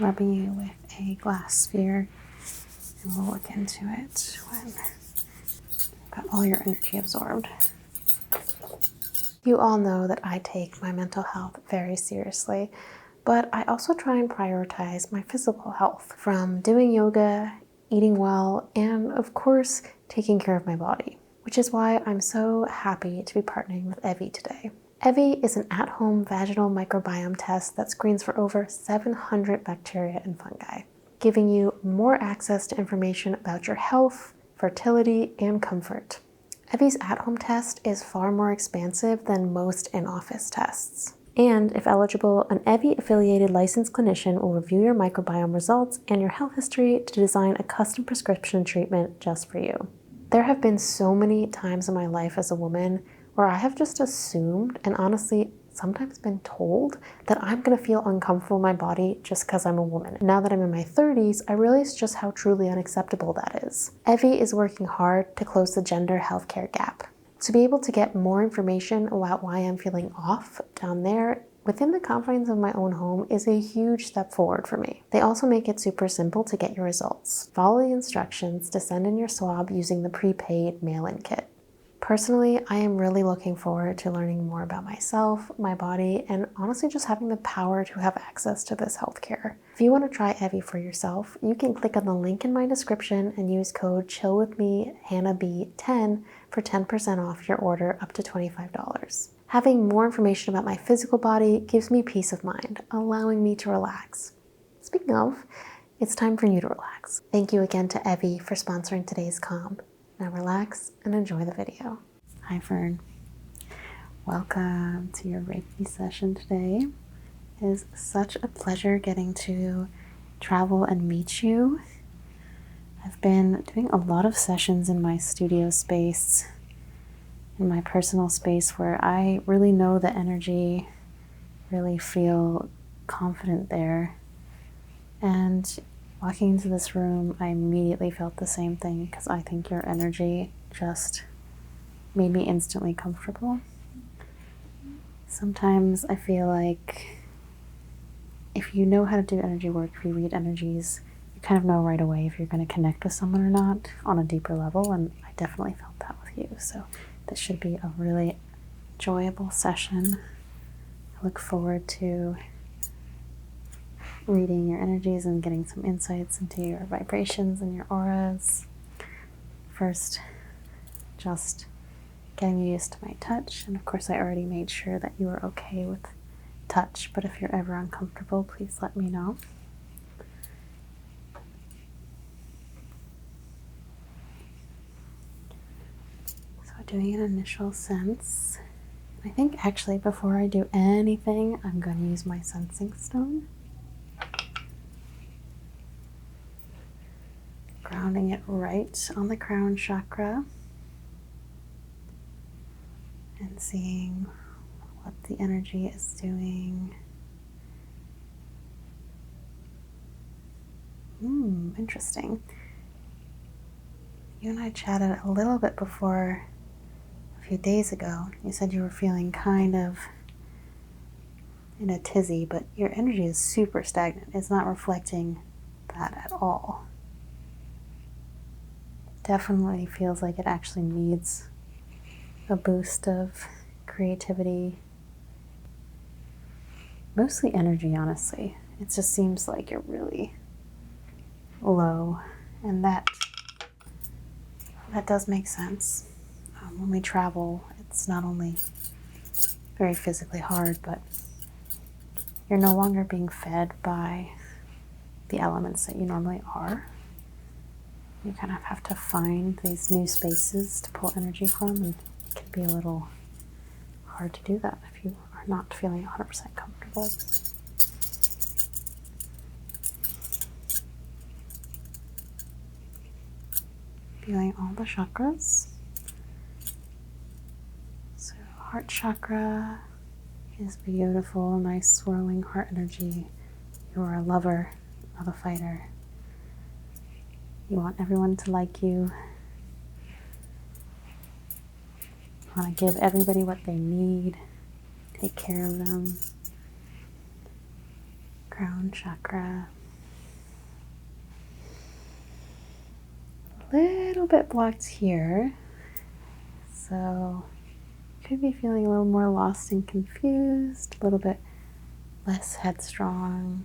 rubbing you with a glass sphere, and we'll look into it when you've got all your energy absorbed. You all know that I take my mental health very seriously, but I also try and prioritize my physical health, from doing yoga, eating well, and of course, taking care of my body, which is why I'm so happy to be partnering with Evvy today. Evvy is an at-home vaginal microbiome test that screens for over 700 bacteria and fungi, giving you more access to information about your health, fertility, and comfort. Evvy's at-home test is far more expansive than most in-office tests. And if eligible, an Evvy-affiliated licensed clinician will review your microbiome results and your health history to design a custom prescription treatment just for you. There have been so many times in my life as a woman where I have just assumed, and honestly sometimes been told, that I'm going to feel uncomfortable in my body just because I'm a woman. Now that I'm in my 30s, I realize just how truly unacceptable that is. Evvy is working hard to close the gender healthcare gap. To be able to get more information about why I'm feeling off down there within the confines of my own home is a huge step forward for me. They also make it super simple to get your results. Follow the instructions to send in your swab using the prepaid mail-in kit. Personally, I am really looking forward to learning more about myself, my body, and honestly just having the power to have access to this healthcare. If you want to try Evvy for yourself, you can click on the link in my description and use code CHILLWITHME, for 10% off your order up to $25. Having more information about my physical body gives me peace of mind, allowing me to relax. Speaking of, it's time for you to relax. Thank you again to Evvy for sponsoring today's calm. Now relax and enjoy the video. Hi Fern. Welcome to your Reiki session today. It is such a pleasure getting to travel and meet you. I've been doing a lot of sessions in my studio space, in my personal space, where I really know the energy, really feel confident there. And walking into this room, I immediately felt the same thing because I think your energy just made me instantly comfortable. Sometimes I feel like if you know how to do energy work, if you read energies, you kind of know right away if you're going to connect with someone or not on a deeper level, and I definitely felt that with you. So this should be a really enjoyable session. I look forward to reading your energies and getting some insights into your vibrations and your auras. First, just getting you used to my touch, and of course I already made sure that you were okay with touch, but if you're ever uncomfortable, please let me know. So doing an initial sense. I think actually before I do anything, I'm going to use my sensing stone. Grounding it right on the crown chakra and seeing what the energy is doing. Interesting. You and I chatted a little bit before a few days ago. You said you were feeling kind of in a tizzy, but your energy is super stagnant. It's not reflecting that at all. Definitely feels like it actually needs a boost of creativity. Mostly energy, honestly. It just seems like you're really low, and that does make sense. When we travel, it's not only very physically hard, but you're no longer being fed by the elements that you normally are. You kind of have to find these new spaces to pull energy from, and it can be a little hard to do that if you are not feeling 100% comfortable. Feeling all the chakras. So heart chakra is beautiful, nice swirling heart energy. You are a lover, not a fighter. You want everyone to like you. You want to give everybody what they need. Take care of them. Crown chakra. little bit blocked here. So could be feeling a little more lost and confused, a little bit less headstrong,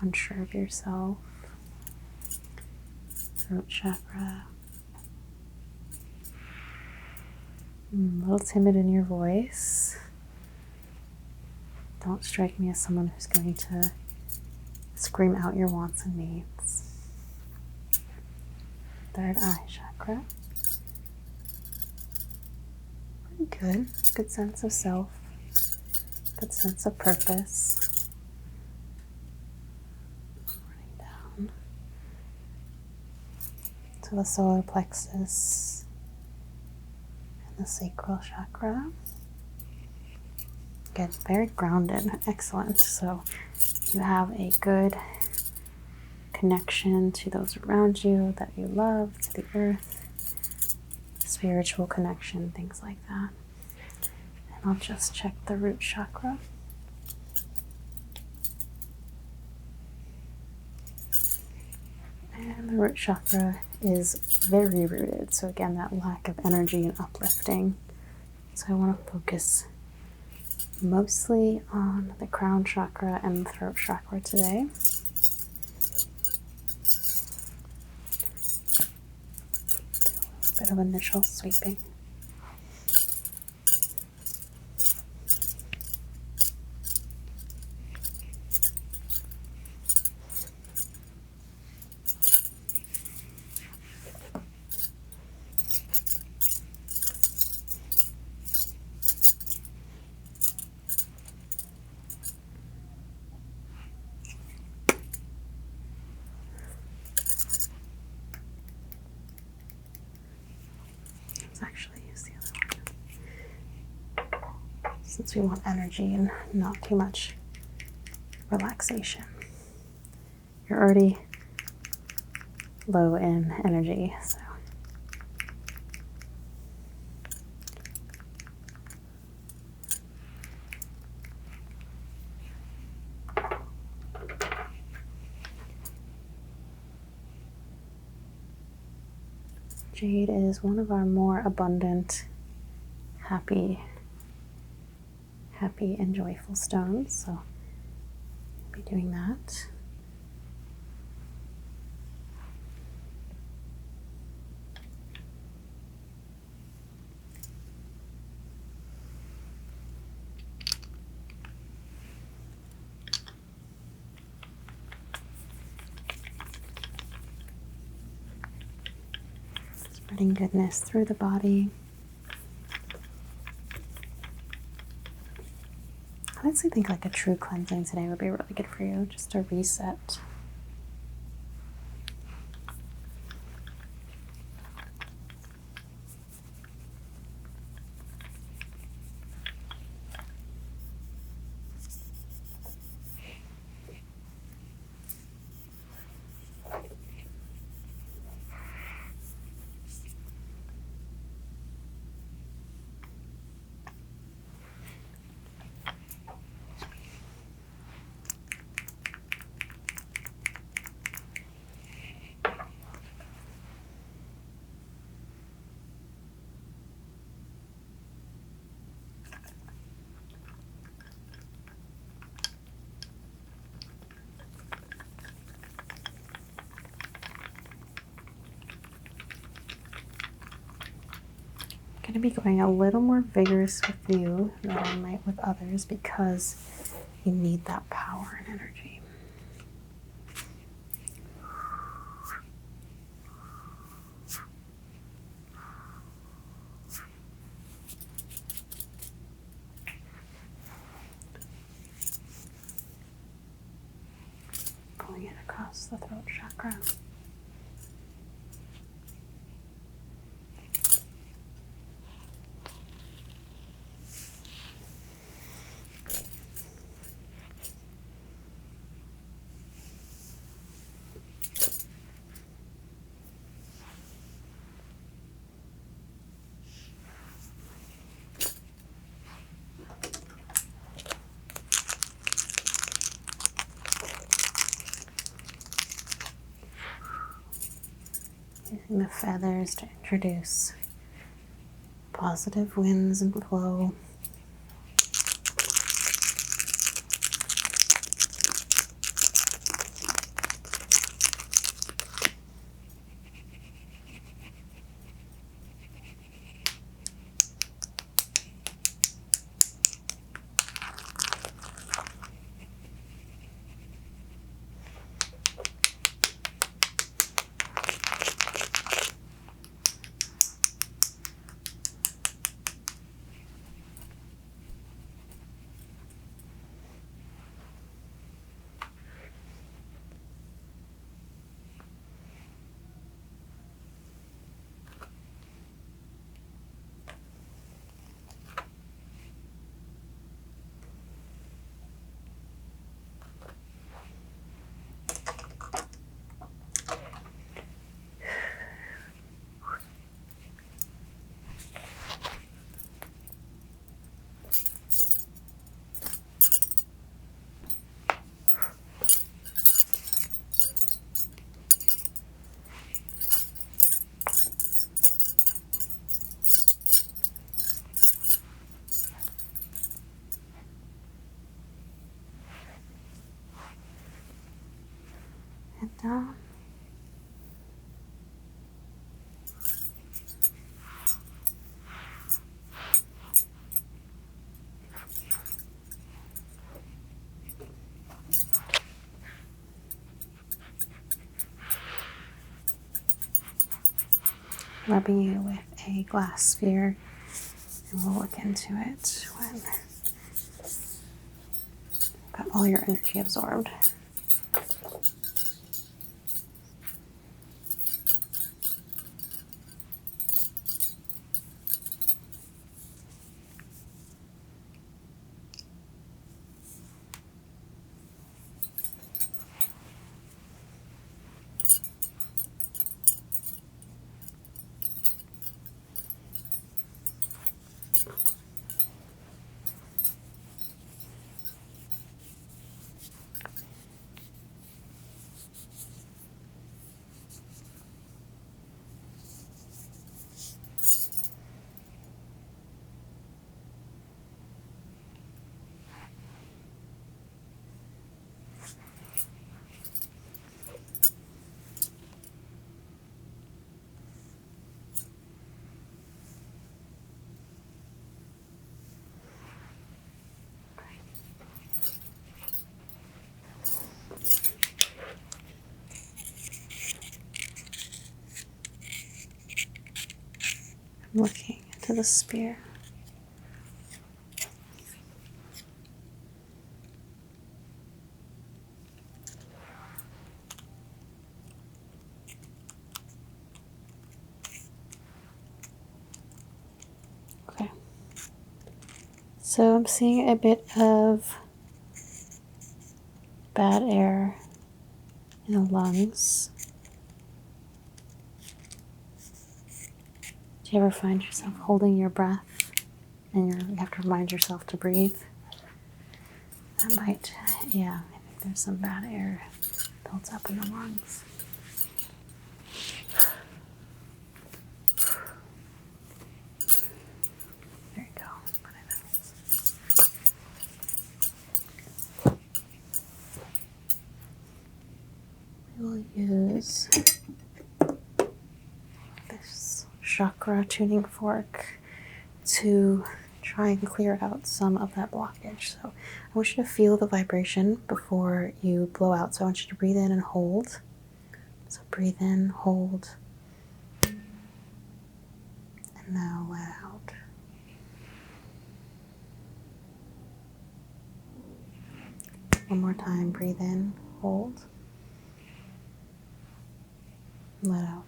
unsure of yourself. Throat chakra. A little timid in your voice. Don't strike me as someone who's going to scream out your wants and needs. Third eye chakra. Pretty good. Good sense of self. Good sense of purpose. Running down to the solar plexus and the sacral chakra. Good, very grounded, excellent. So you have a good connection to those around you that you love, to the earth, spiritual connection, things like that. And I'll just check the root chakra. And the root chakra is very rooted. So again, that lack of energy and uplifting. So I want to focus mostly on the crown chakra and the throat chakra today. Do a little bit of initial sweeping. Actually use the other one since we want energy and not too much relaxation. You're already low in energy, so Jade is one of our more abundant, happy and joyful stones, so I'll be doing that. Spreading goodness through the body. I honestly think like a true cleansing today would be really good for you, just a reset. I'm going to be going a little more vigorous with you than I might with others because you need that power and energy. Pulling it across the throat chakra. Using the feathers to introduce positive winds and flow. And down. Rubbing you with a glass sphere, and we'll look into it when you've got all your energy absorbed. Looking into the spear. Okay. So I'm seeing a bit of bad air in the lungs. Do you ever find yourself holding your breath and you have to remind yourself to breathe? That might, yeah, I think there's some bad air built up in the lungs. There you go. We will use this chakra tuning fork to try and clear out some of that blockage. So I want you to feel the vibration before you blow out. So I want you to breathe in and hold. So breathe in, hold, and now let out. One more time, breathe in, hold, let out.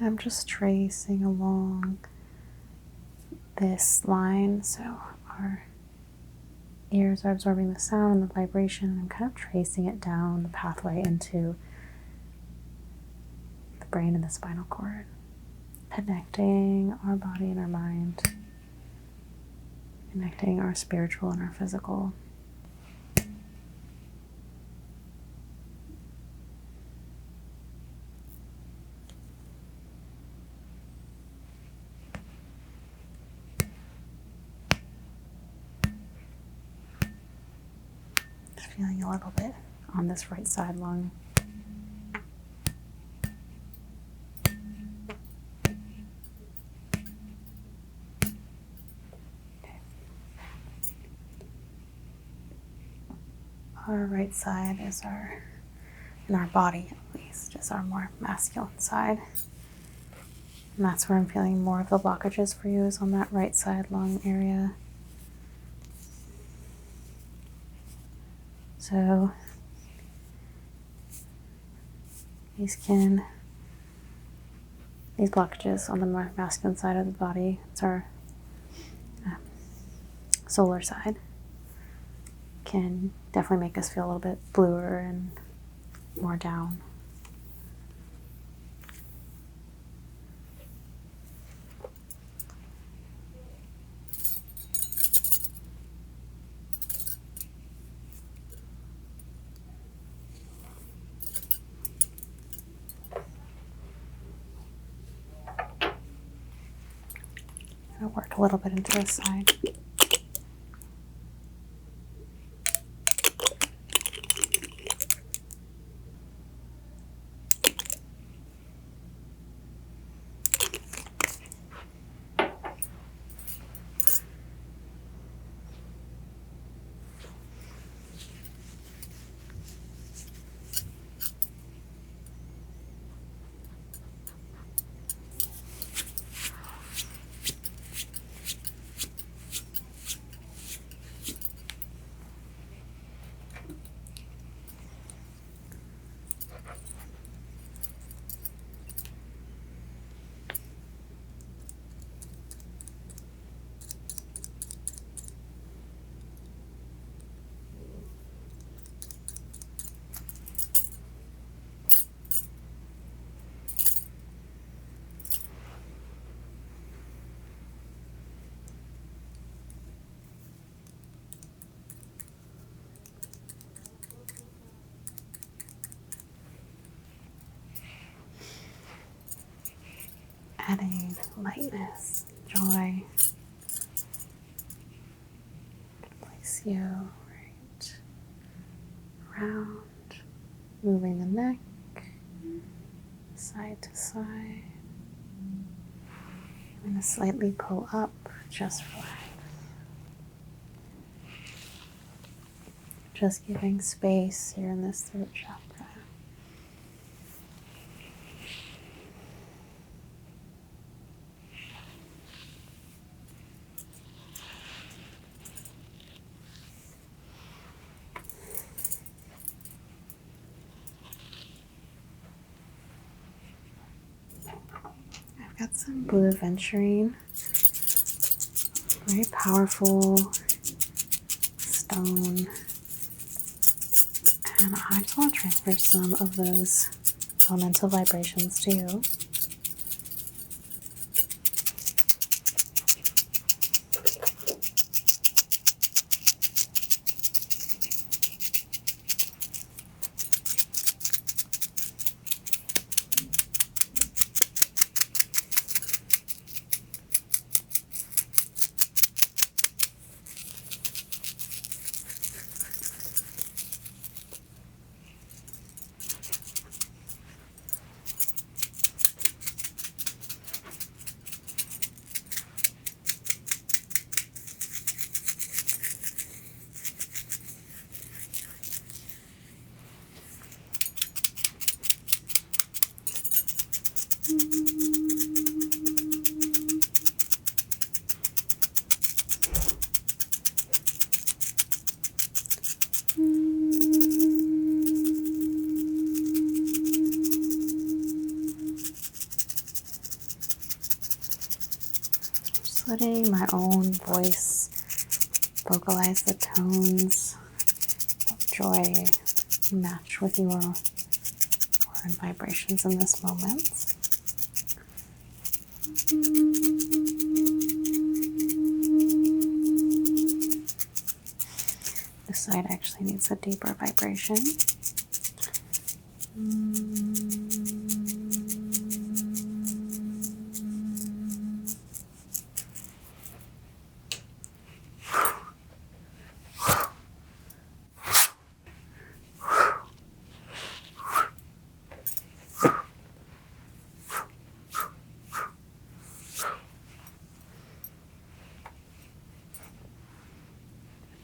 I'm just tracing along this line, so our ears are absorbing the sound and the vibration. I'm kind of tracing it down the pathway into the brain and the spinal cord, connecting our body and our mind, connecting our spiritual and our physical. Feeling a little bit on this right side lung. Okay. Our right side is in our body at least, is our more masculine side. And that's where I'm feeling more of the blockages for you, is on that right side lung area. So these blockages on the more masculine side of the body, it's our solar side, can definitely make us feel a little bit bluer and more down. I'm going to work a little bit into this side. Adding lightness, joy. Place you right around, moving the neck side to side. I'm going to slightly pull up, just relax. Just giving space here in this throat chakra. I've got some blue aventurine, very powerful stone, and I just want to transfer some of those elemental vibrations to you. letting my own voice vocalize the tones of joy match with your vibrations in this moment. This side actually needs a deeper vibration.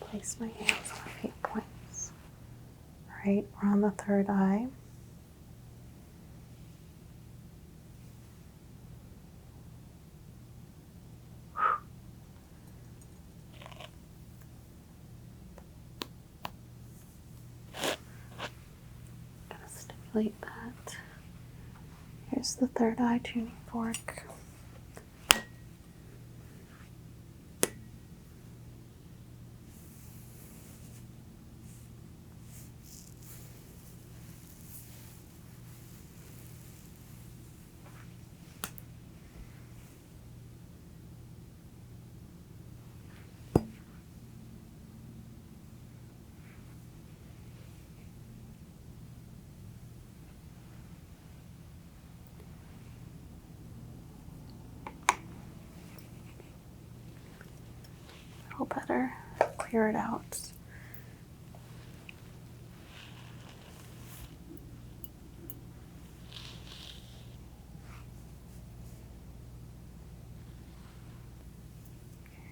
Place my hands on my feet points. Right, we're on the third eye. Gonna stimulate that. Here's the third eye tuning fork. Better clear it out.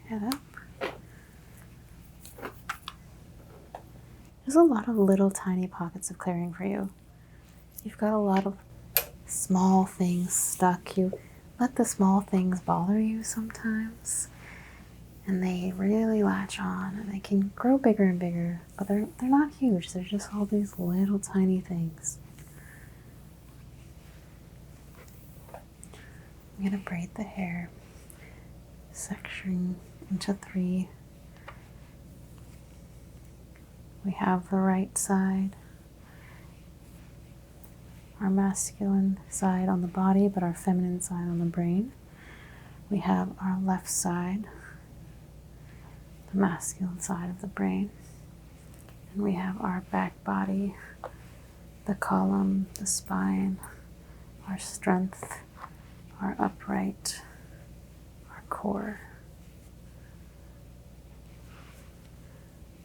Head up. There's a lot of little tiny pockets of clearing for you. You've got a lot of small things stuck. You let the small things bother you sometimes. And they really latch on, and they can grow bigger and bigger, but they're not huge. They're just all these little tiny things. I'm gonna braid the hair, section into 3. We have the right side, our masculine side on the body, but our feminine side on the brain. We have our left side, the masculine side of the brain. And we have our back body, the column, the spine, our strength, our upright, our core.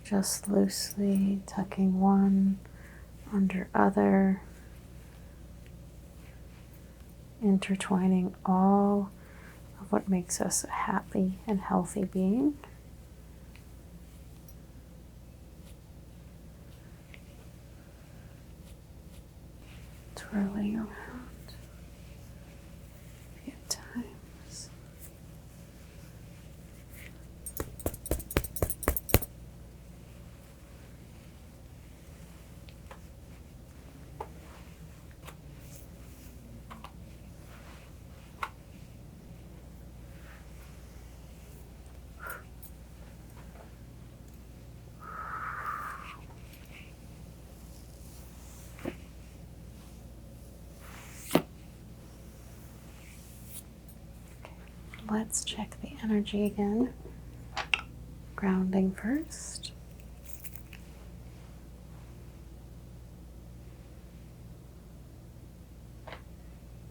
Just loosely tucking one under other, intertwining all of what makes us a happy and healthy being. Twirling around a few times. Let's check the energy again. Grounding first.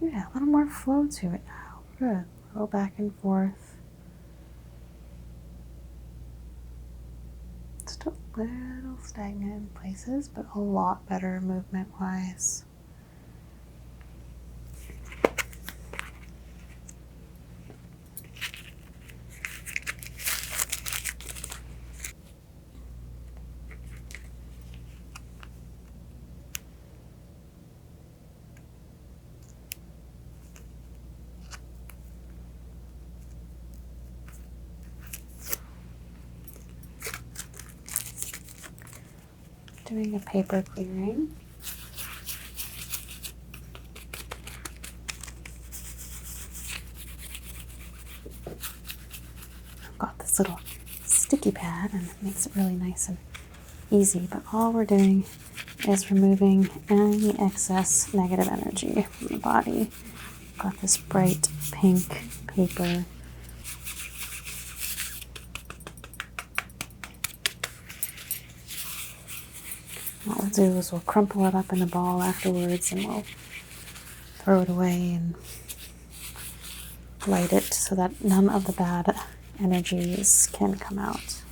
Yeah, a little more flow to it now. Good. Go back and forth. Still a little stagnant in places, but a lot better movement-wise. Doing a paper clearing. this little sticky pad, and it makes it really nice and easy. But all we're doing is removing any excess negative energy from the body. Got this bright pink paper. What we'll do is we'll crumple it up in a ball afterwards, and we'll throw it away and light it so that none of the bad energies can come out.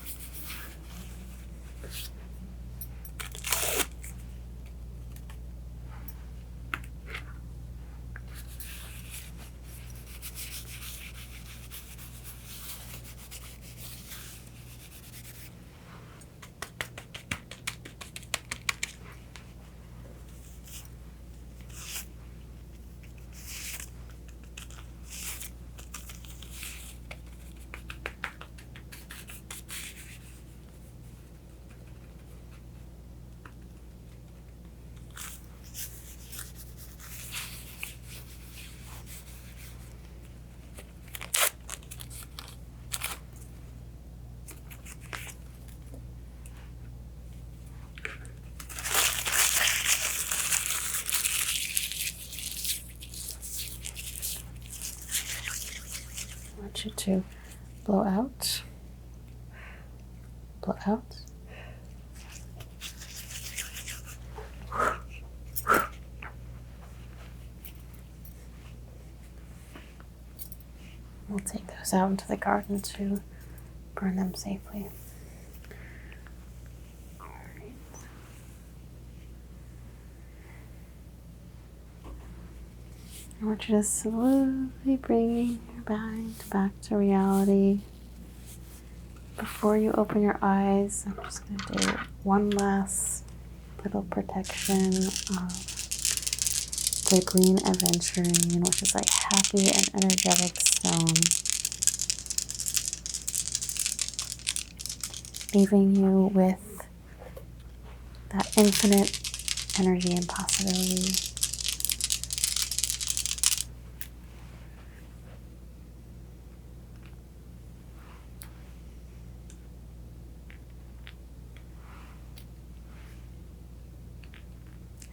I want you to blow out, blow out. We'll take those out into the garden to burn them safely. All right. I want you to slowly bring your mind back to reality. Before you open your eyes, I'm just going to do one last little protection of the green aventurine, which is like happy and energetic stone, leaving you with that infinite energy and possibility.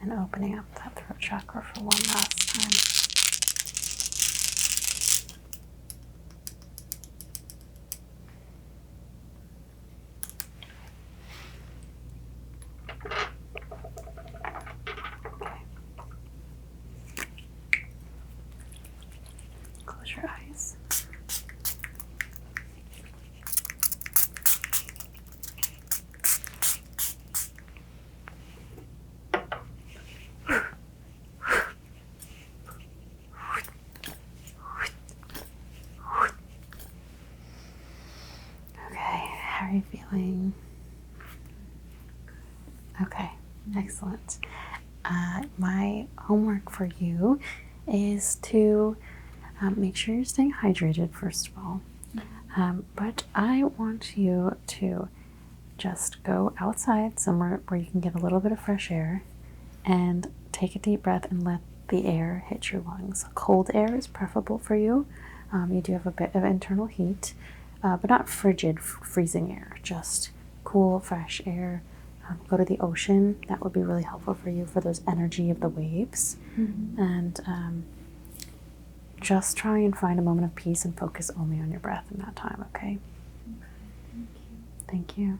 And opening up that throat chakra for one last time. Okay. Close your eyes. How are you feeling? Okay, excellent. My homework for you is to make sure you're staying hydrated, first of all. But I want you to just go outside somewhere where you can get a little bit of fresh air and take a deep breath and let the air hit your lungs. Cold air is preferable for you. You do have a bit of internal heat, but not frigid, freezing air, just cool, fresh air. Go to the ocean. That would be really helpful for you for those energy of the waves. Mm-hmm. And just try and find a moment of peace and focus only on your breath in that time, okay? Okay, thank you. Thank you.